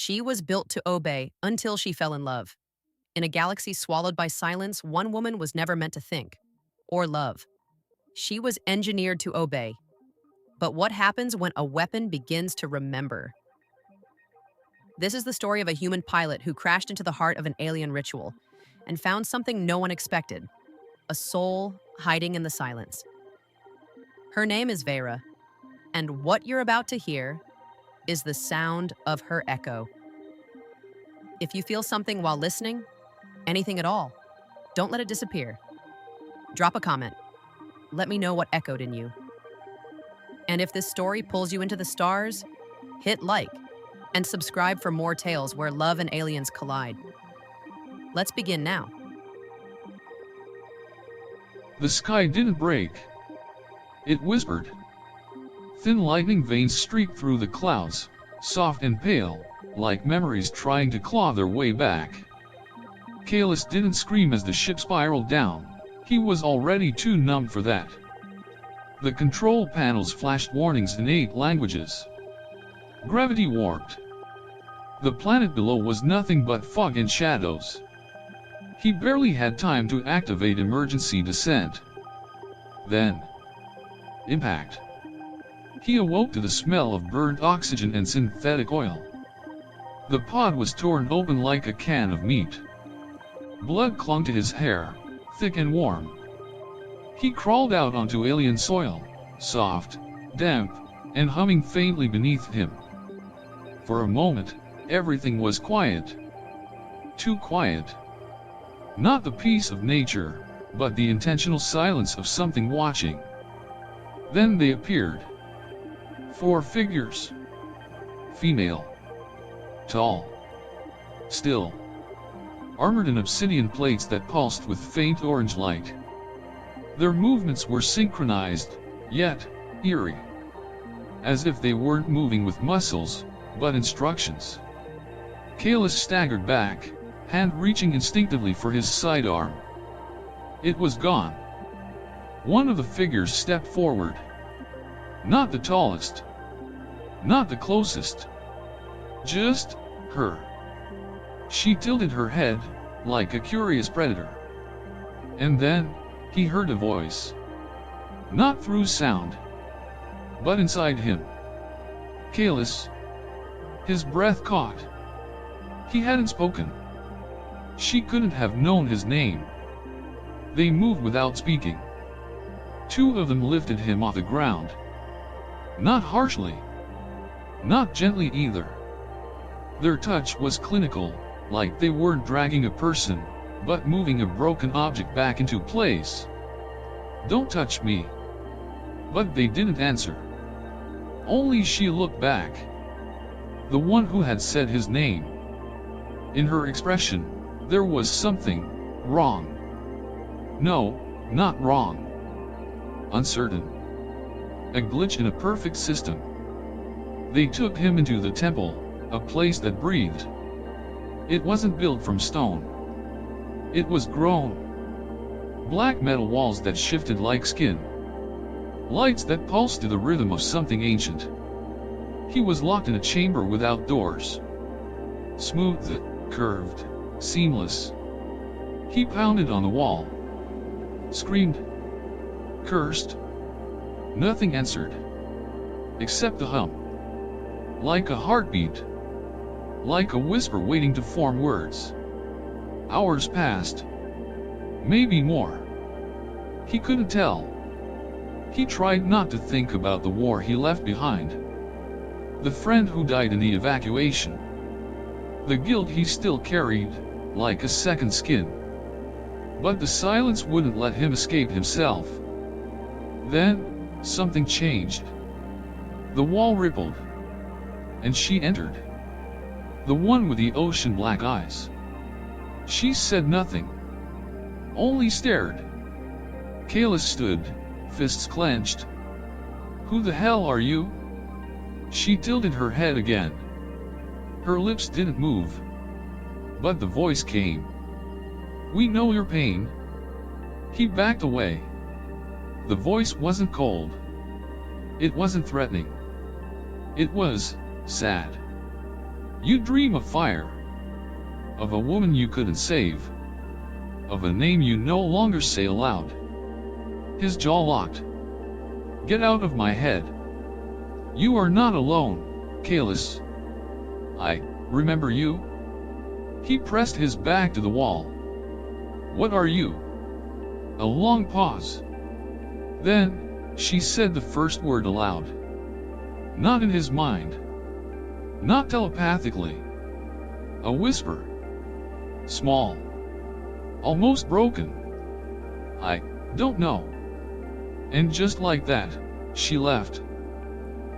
She was built to obey until she fell in love. In a galaxy swallowed by silence, one woman was never meant to think or love. She was engineered to obey. But what happens when a weapon begins to remember? This is the story of a human pilot who crashed into the heart of an alien ritual and found something no one expected, a soul hiding in the silence. Her name is Veyra, and what you're about to hear is the sound of her echo. If you feel something while listening, anything at all, don't let it disappear. Drop a comment. Let me know what echoed in you. And if this story pulls you into the stars, hit like and subscribe for more tales where love and aliens collide. Let's begin now. The sky didn't break. It whispered. Thin lightning veins streaked through the clouds, soft and pale, like memories trying to claw their way back. Kalis didn't scream as the ship spiraled down. He was already too numb for that. The control panels flashed warnings in 8 languages. Gravity warped. The planet below was nothing but fog and shadows. He barely had time to activate emergency descent. Then, impact. He awoke to the smell of burnt oxygen and synthetic oil. The pod was torn open like a can of meat. Blood clung to his hair, thick and warm. He crawled out onto alien soil, soft, damp, and humming faintly beneath him. For a moment, everything was quiet. Too quiet. Not the peace of nature, but the intentional silence of something watching. Then they appeared. 4 figures. Female. Tall. Still. Armored in obsidian plates that pulsed with faint orange light. Their movements were synchronized, yet eerie. As if they weren't moving with muscles, but instructions. Kalis staggered back, hand reaching instinctively for his sidearm. It was gone. One of the figures stepped forward. Not the tallest. Not the closest. Just her. She tilted her head, like a curious predator. And then, he heard a voice. Not through sound, but inside him. Kalis. His breath caught. He hadn't spoken. She couldn't have known his name. They moved without speaking. 2 of them lifted him off the ground. Not harshly. Not gently either. Their touch was clinical, like they weren't dragging a person, but moving a broken object back into place. Don't touch me. But they didn't answer. Only she looked back. The one who had said his name. In her expression, there was something wrong. No, not wrong. Uncertain. A glitch in a perfect system. They took him into the temple, a place that breathed. It wasn't built from stone. It was grown. Black metal walls that shifted like skin. Lights that pulsed to the rhythm of something ancient. He was locked in a chamber without doors. Smooth, curved, seamless. He pounded on the wall. Screamed. Cursed. Nothing answered. Except the hum. Like a heartbeat. Like a whisper waiting to form words. Hours passed. Maybe more. He couldn't tell. He tried not to think about the war he left behind. The friend who died in the evacuation. The guilt he still carried, like a second skin. But the silence wouldn't let him escape himself. Then, something changed. The wall rippled. And she entered. The one with the ocean black eyes. She said nothing. Only stared. Kalis stood, fists clenched. Who the hell are you? She tilted her head again. Her lips didn't move. But the voice came. We know your pain. He backed away. The voice wasn't cold. It wasn't threatening. It was sad. You dream of fire, of a woman you couldn't save, of a name you no longer say aloud. His jaw locked. Get out of my head. You are not alone, Kalis. I remember you. He pressed his back to the wall. What are you? A long pause. Then, she said the first word aloud. Not in his mind. Not telepathically. A whisper. Small. Almost broken. I don't know. And just like that, she left.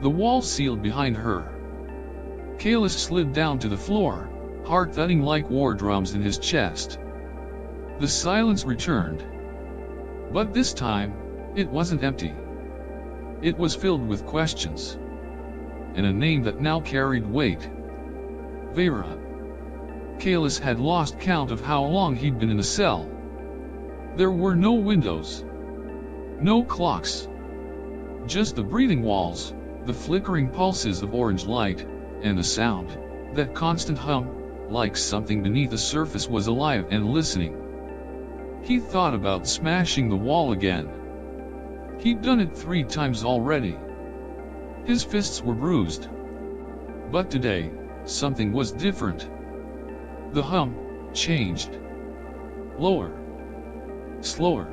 The wall sealed behind her. Kalis slid down to the floor, heart thudding like war drums in his chest. The silence returned. But this time, it wasn't empty. It was filled with questions. And a name that now carried weight. Veyra. Kalis had lost count of how long he'd been in the cell. There were no windows. No clocks. Just the breathing walls, the flickering pulses of orange light, and the sound, that constant hum, like something beneath the surface was alive and listening. He thought about smashing the wall again. He'd done it 3 times already. His fists were bruised. But today, something was different. The hum changed. Lower. Slower.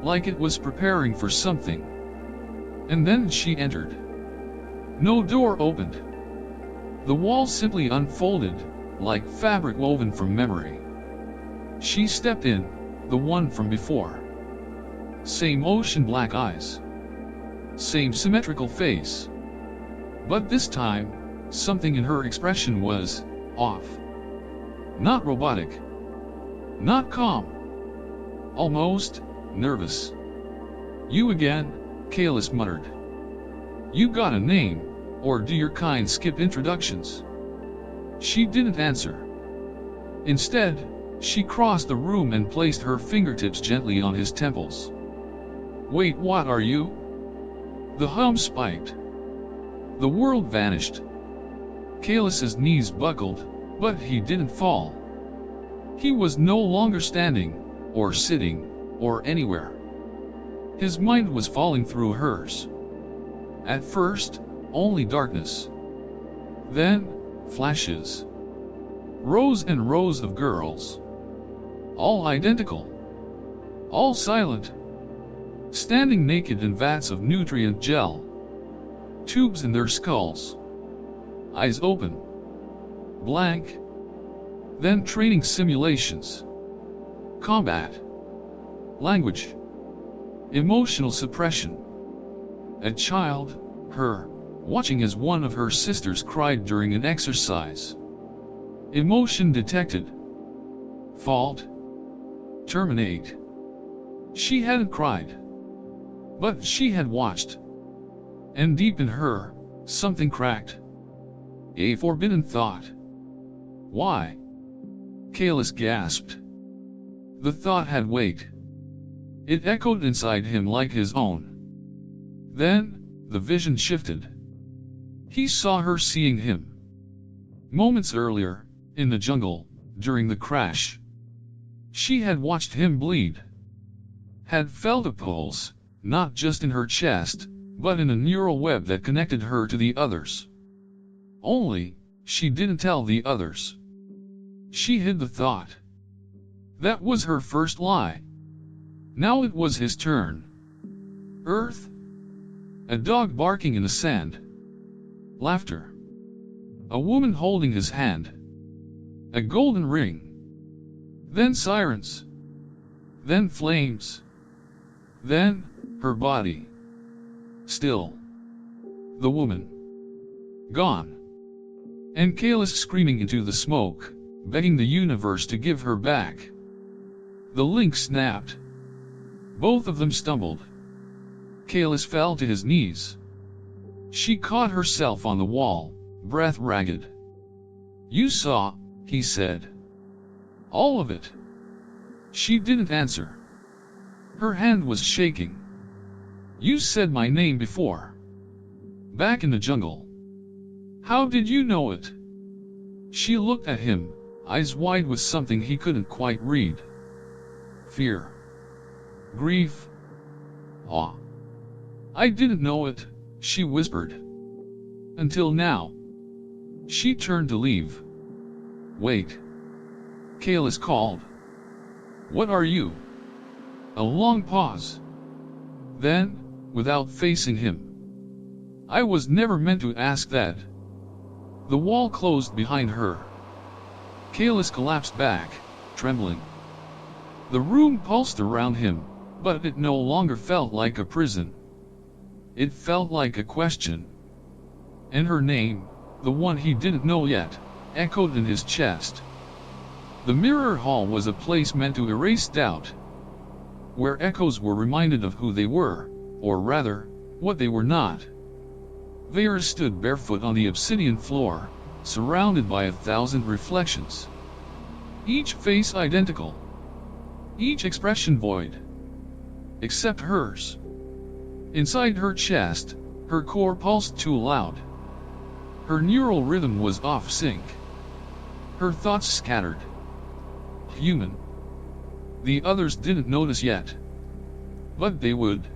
Like it was preparing for something. And then she entered. No door opened. The wall simply unfolded, like fabric woven from memory. She stepped in, the one from before. Same ocean black eyes. Same symmetrical face. But this time, something in her expression was off. Not robotic. Not calm. Almost nervous. You again, Kalis muttered. You got a name, or do your kind skip introductions? She didn't answer. Instead, she crossed the room and placed her fingertips gently on his temples. Wait, what are you? The hum spiked. The world vanished. Kalis's knees buckled, but he didn't fall. He was no longer standing, or sitting, or anywhere. His mind was falling through hers. At first, only darkness. Then, flashes. Rows and rows of girls. All identical. All silent. Standing naked in vats of nutrient gel. Tubes in their skulls. Eyes open. Blank. Then training simulations. Combat. Language. Emotional suppression. A child, her, watching as one of her sisters cried during an exercise. Emotion detected. Fault. Terminate. She hadn't cried. But she had watched. And deep in her, something cracked. A forbidden thought. Why? Kalis gasped. The thought had weight. It echoed inside him like his own. Then, the vision shifted. He saw her seeing him. Moments earlier, in the jungle, during the crash. She had watched him bleed. Had felt a pulse, not just in her chest, but in a neural web that connected her to the others. Only, she didn't tell the others. She hid the thought. That was her first lie. Now it was his turn. Earth. A dog barking in the sand. Laughter. A woman holding his hand. A golden ring. Then sirens. Then flames. Then, her body. Still. The woman. Gone. And Kalis screaming into the smoke, begging the universe to give her back. The link snapped. Both of them stumbled. Kalis fell to his knees. She caught herself on the wall, breath ragged. You saw, he said. All of it. She didn't answer. Her hand was shaking. You said my name before. Back in the jungle. How did you know it? She looked at him, eyes wide with something he couldn't quite read. Fear. Grief. Awe. I didn't know it, she whispered. Until now. She turned to leave. Wait. Kalis called. What are you? A long pause. Then, without facing him. I was never meant to ask that. The wall closed behind her. Kalis collapsed back, trembling. The room pulsed around him, but it no longer felt like a prison. It felt like a question. And her name, the one he didn't know yet, echoed in his chest. The mirror hall was a place meant to erase doubt, where echoes were reminded of who they were, or rather, what they were not. Veyra stood barefoot on the obsidian floor, surrounded by 1,000 reflections. Each face identical. Each expression void. Except hers. Inside her chest, her core pulsed too loud. Her neural rhythm was off sync. Her thoughts scattered. Human. The others didn't notice yet. But they would.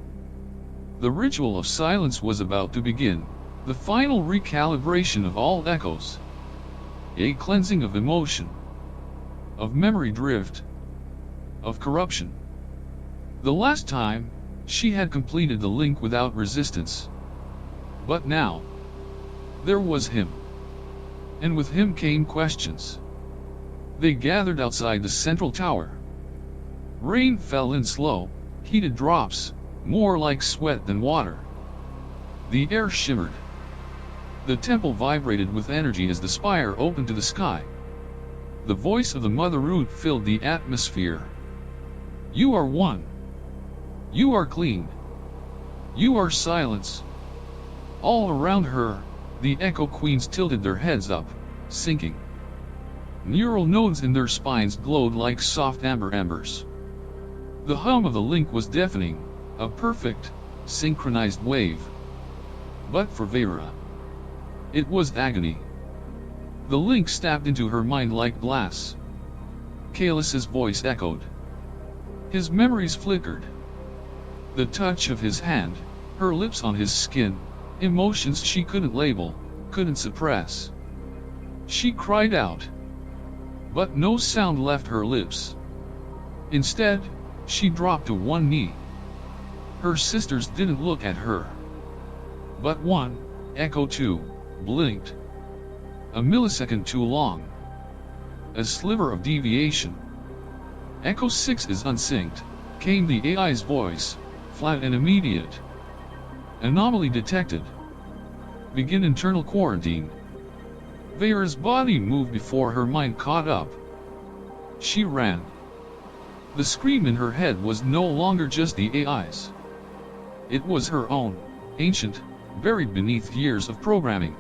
The ritual of silence was about to begin, the final recalibration of all echoes. A cleansing of emotion. Of memory drift. Of corruption. The last time, she had completed the link without resistance. But now, there was him. And with him came questions. They gathered outside the central tower. Rain fell in slow, heated drops, more like sweat than water. The air shimmered. The temple vibrated with energy as the spire opened to the sky. The voice of the Mother Root filled the atmosphere. You are one. You are clean. You are silence. All around her, the Echo Queens tilted their heads up, sinking. Neural nodes in their spines glowed like soft amber embers. The hum of the link was deafening, a perfect, synchronized wave. But for Veyra, it was agony. The link stabbed into her mind like glass. Kalis's voice echoed. His memories flickered. The touch of his hand, her lips on his skin, emotions she couldn't label, couldn't suppress. She cried out. But no sound left her lips. Instead, she dropped to one knee. Her sisters didn't look at her. But one, Echo 2, blinked. A millisecond too long. A sliver of deviation. Echo 6 is unsynced, came the AI's voice, flat and immediate. Anomaly detected. Begin internal quarantine. Veyra's body moved before her mind caught up. She ran. The scream in her head was no longer just the AI's. It was her own, ancient, buried beneath years of programming.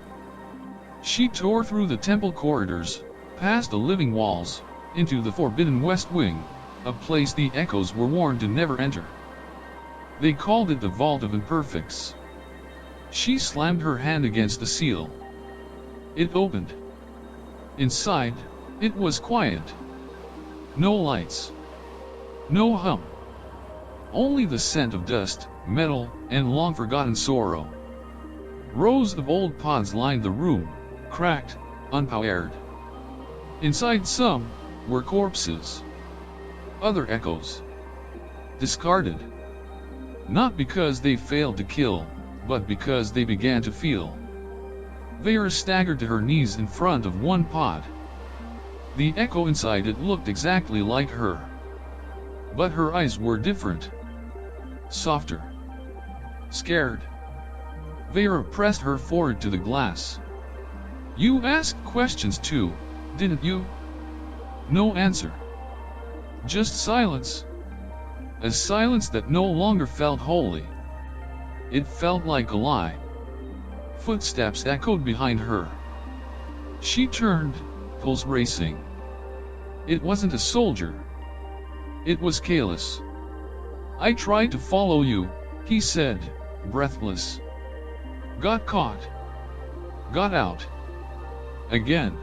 She tore through the temple corridors, past the living walls, into the forbidden West Wing, a place the echoes were warned to never enter. They called it the Vault of Imperfects. She slammed her hand against the seal. It opened. Inside, it was quiet. No lights. No hum. Only the scent of dust, metal, and long-forgotten sorrow. Rows of old pods lined the room, cracked, unpowered. Inside some, were corpses. Other echoes. Discarded. Not because they failed to kill, but because they began to feel. Veyra staggered to her knees in front of one pod. The echo inside it looked exactly like her. But her eyes were different. Softer. Scared. Veyra pressed her forward to the glass. You asked questions too, didn't you? No answer. Just silence. A silence that no longer felt holy. It felt like a lie. Footsteps echoed behind her. She turned, pulse racing. It wasn't a soldier. It was Kalis. I tried to follow you, he said, breathless. Got caught. Got out. Again.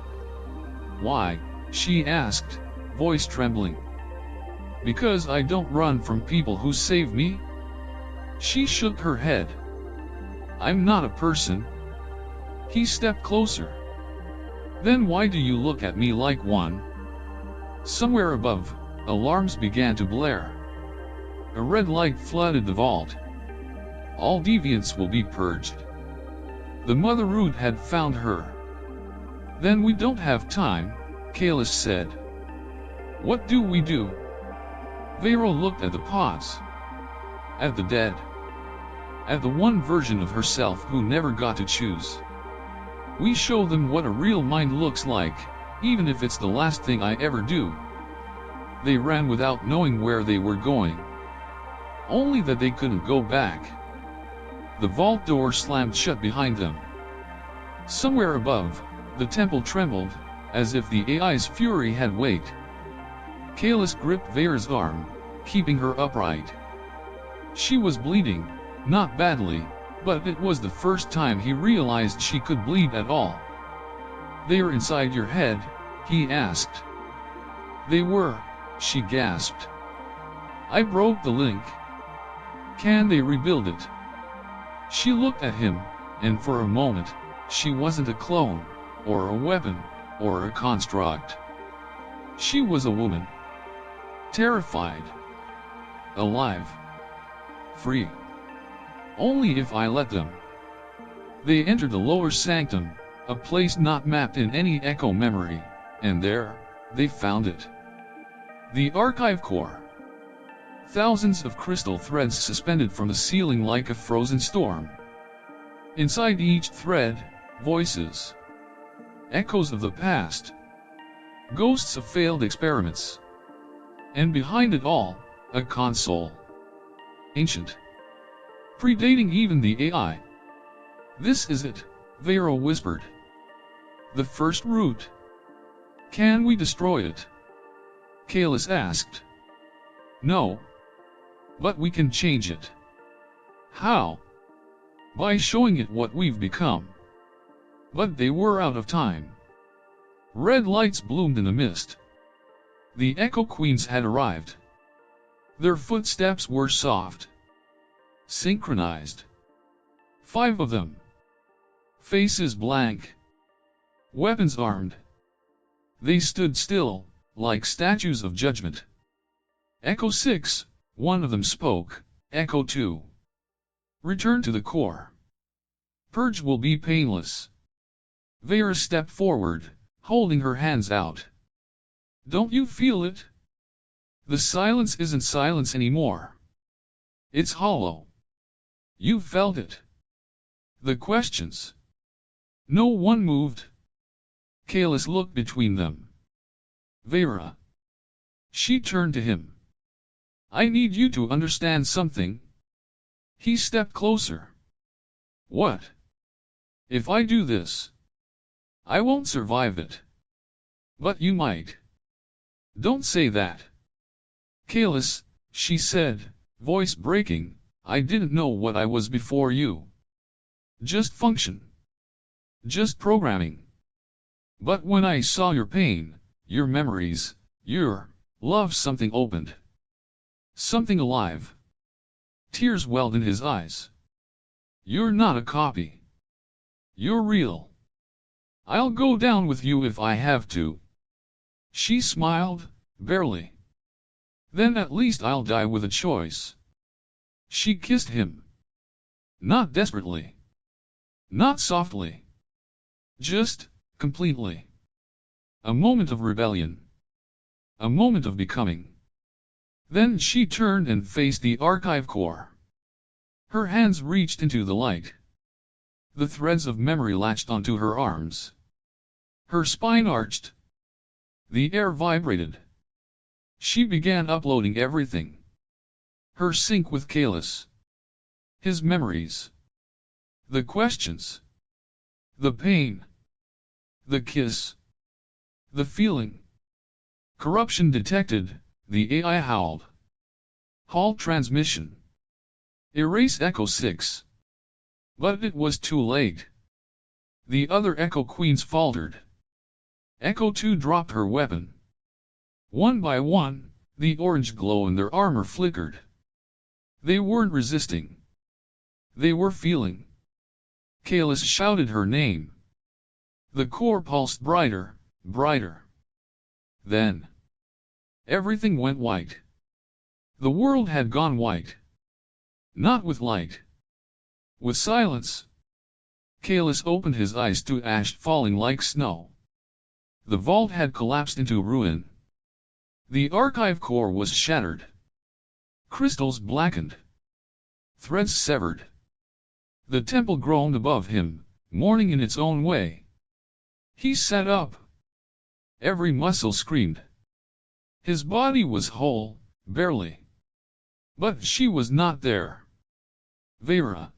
Why? She asked, voice trembling. Because I don't run from people who save me? She shook her head. I'm not a person. He stepped closer. Then why do you look at me like one? Somewhere above, alarms began to blare. A red light flooded the vault. All deviants will be purged. The Mother Root had found her. Then we don't have time, Kalis said. What do we do? Veyra looked at the pods. At the dead. At the one version of herself who never got to choose. We show them what a real mind looks like, even if it's the last thing I ever do. They ran without knowing where they were going. Only that they couldn't go back. The vault door slammed shut behind them. Somewhere above, the temple trembled, as if the AI's fury had weight. Kalis gripped Veyra's arm, keeping her upright. She was bleeding, not badly, but it was the first time he realized she could bleed at all. They're inside your head, he asked. They were, she gasped. I broke the link. Can they rebuild it? She looked at him, and for a moment, she wasn't a clone, or a weapon, or a construct. She was a woman. Terrified. Alive. Free. Only if I let them. They entered the lower sanctum, a place not mapped in any echo memory, and there, they found it. The archive core. Thousands of crystal threads suspended from the ceiling like a frozen storm. Inside each thread, voices. Echoes of the past. Ghosts of failed experiments. And behind it all, a console. Ancient. Predating even the AI. This is it, Veyra whispered. The first root. Can we destroy it? Kalis asked. No. But we can change it. How? By showing it what we've become. But they were out of time. Red lights bloomed in the mist. The Echo Queens had arrived. Their footsteps were soft. Synchronized. 5 of them. Faces blank. Weapons armed. They stood still, like statues of judgment. Echo 6, one of them spoke. Echo 2. Return to the core. Purge will be painless. Veyra stepped forward, holding her hands out. Don't you feel it? The silence isn't silence anymore. It's hollow. You felt it. The questions. No one moved. Kalis looked between them. Veyra. She turned to him. I need you to understand something. He stepped closer. What? If I do this, I won't survive it. But you might. Don't say that. Kalis, she said, voice breaking, I didn't know what I was before you. Just function. Just programming. But when I saw your pain, your memories, your love, something opened. Something alive. Tears welled in his eyes. You're not a copy. You're real. I'll go down with you if I have to. She smiled, barely. Then at least I'll die with a choice. She kissed him. Not desperately. Not softly. Just, completely. A moment of rebellion. A moment of becoming. Then she turned and faced the archive core. Her hands reached into the light. The threads of memory latched onto her arms. Her spine arched. The air vibrated. She began uploading everything. Her sync with Kalis. His memories. The questions. The pain. The kiss. The feeling. Corruption detected, the AI howled. Halt transmission. Erase Echo 6. But it was too late. The other Echo Queens faltered. Echo 2 dropped her weapon. One by one, the orange glow in their armor flickered. They weren't resisting. They were feeling. Kalis shouted her name. The core pulsed brighter, brighter. Then, everything went white. The world had gone white. Not with light. With silence. Kalis opened his eyes to ash falling like snow. The vault had collapsed into ruin. The archive core was shattered. Crystals blackened. Threads severed. The temple groaned above him, mourning in its own way. He sat up. Every muscle screamed. His body was whole, barely. But she was not there. Veyra.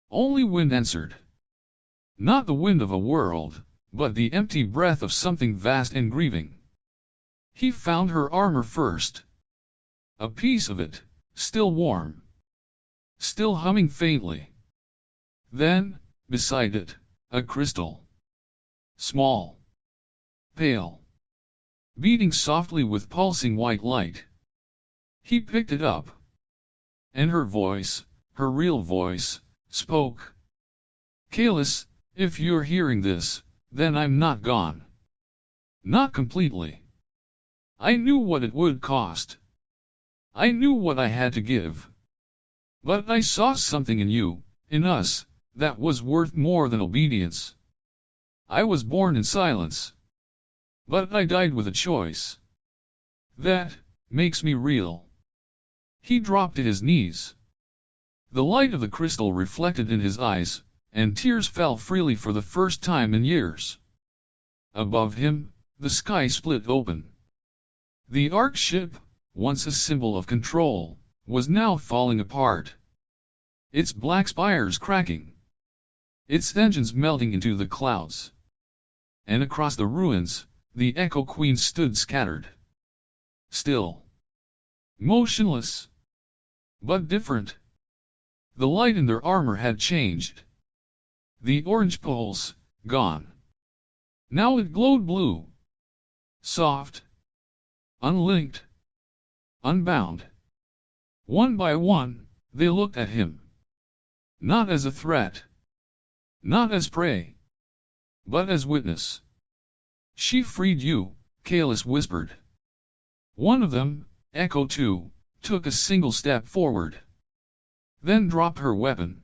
Only wind answered. Not the wind of a world, but the empty breath of something vast and grieving. He found her armor first. A piece of it, still warm. Still humming faintly. Then, beside it, a crystal. Small. Pale. Beating softly with pulsing white light. He picked it up. And her voice, her real voice, spoke. Kalis, if you're hearing this, then I'm not gone. Not completely. I knew what it would cost. I knew what I had to give. But I saw something in you, in us, that was worth more than obedience. I was born in silence. But I died with a choice. That makes me real. He dropped to his knees. The light of the crystal reflected in his eyes, and tears fell freely for the first time in years. Above him, the sky split open. The Ark ship, once a symbol of control, was now falling apart. Its black spires cracking. Its engines melting into the clouds. And across the ruins, the Echo Queen stood scattered. Still. Motionless. But different. The light in their armor had changed. The orange pulse, gone. Now it glowed blue. Soft. Unlinked. Unbound. One by one, they looked at him. Not as a threat. Not as prey. But as witness. She freed you, Kalis whispered. One of them, Echo 2, took a single step forward. Then dropped her weapon.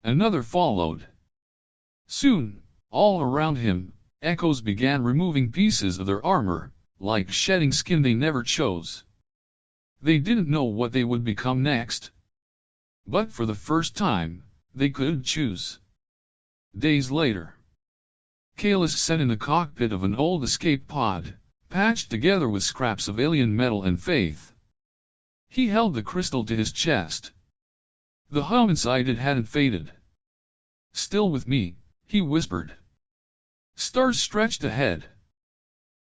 Another followed. Soon, all around him, echoes began removing pieces of their armor, like shedding skin they never chose. They didn't know what they would become next. But for the first time, they could choose. Days later, Kalis sat in the cockpit of an old escape pod, patched together with scraps of alien metal and faith. He held the crystal to his chest. The hum inside it hadn't faded. Still with me, he whispered. Stars stretched ahead.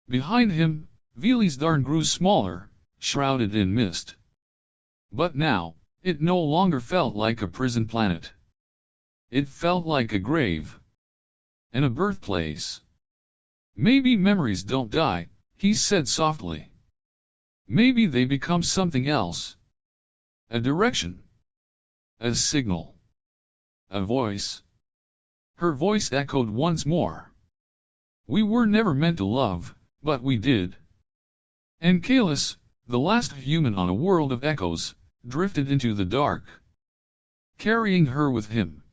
Behind him, Velisdarn grew smaller, shrouded in mist. But now, it no longer felt like a prison planet. It felt like a grave. And a birthplace. Maybe memories don't die, he said softly. Maybe they become something else. A direction. A signal. A voice. Her voice echoed once more. We were never meant to love, but we did. And Kalis, the last human on a world of echoes, drifted into the dark. Carrying her with him.